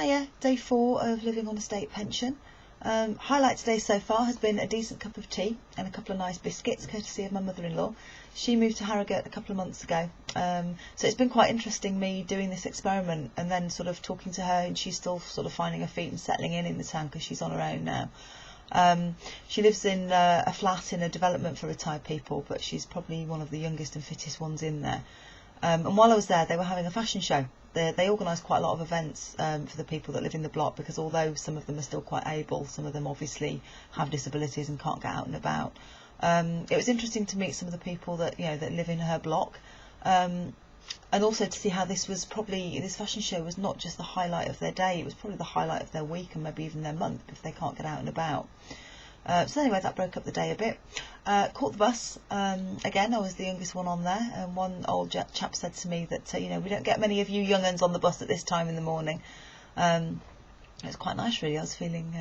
Hiya, day 4 of living on a state pension. Highlight today so far has been a decent cup of tea and a couple of nice biscuits, courtesy of my mother-in-law. She moved to Harrogate a couple of months ago, so it's been quite interesting me doing this experiment and then sort of talking to her, and she's still sort of finding her feet and settling in the town because she's on her own now. She lives in a flat in a development for retired people, but she's probably one of the youngest and fittest ones in there. And while I was there, they were having a fashion show. They organise quite a lot of events for the people that live in the block, because although some of them are still quite able, some of them obviously have disabilities and can't get out and about. It was interesting to meet some of the people that that live in her block, and also to see how this fashion show was not just the highlight of their day, it was probably the highlight of their week and maybe even their month if they can't get out and about. So anyway, that broke up the day a bit. Caught the bus. Again, I was the youngest one on there, and one old chap said to me that we don't get many of you young uns on the bus at this time in the morning. It was quite nice, really. I was feeling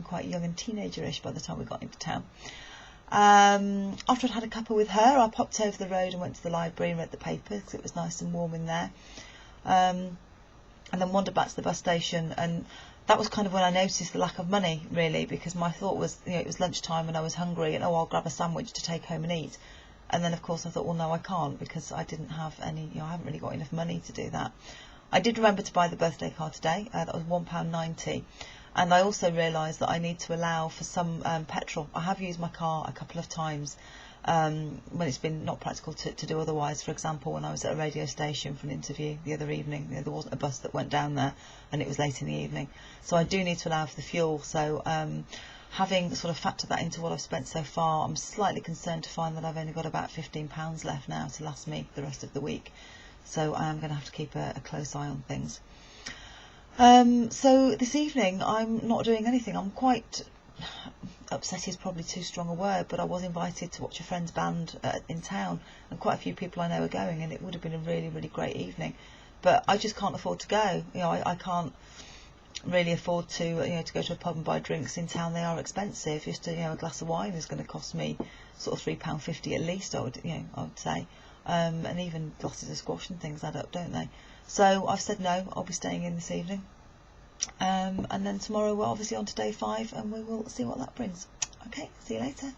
quite young and teenager-ish by the time we got into town. After I'd had a cuppa with her, I popped over the road and went to the library and read the paper because it was nice and warm in there. And then wandered back to the bus station, and that was kind of when I noticed the lack of money, really, because my thought was, it was lunchtime and I was hungry, and I'll grab a sandwich to take home and eat. And then of course I thought, well, no, I can't, because I didn't have any, I haven't really got enough money to do that. I did remember to buy the birthday card today. That was £1.90, and I also realised that I need to allow for some petrol. I have used my car a couple of times when it's been not practical to do otherwise. For example, when I was at a radio station for an interview the other evening, there wasn't a bus that went down there, and it was late in the evening, so I do need to allow for the fuel. So having sort of factored that into what I've spent so far, I'm slightly concerned to find that I've only got about £15 left now to last me the rest of the week, so I am going to have to keep a close eye on things. So this evening I'm not doing anything. I'm quite upset is probably too strong a word, but I was invited to watch a friend's band in town, and quite a few people I know are going, and it would have been a really, really great evening, but I just can't afford to go. I can't really afford to to go to a pub and buy drinks in town. They are expensive. Just a glass of wine is going to cost me sort of £3.50 at least, I would say, and even glasses of squash and things add up, don't they? So I've said no, I'll be staying in this evening. And then tomorrow we're obviously on to day 5, and we will see what that brings. Okay, see you later.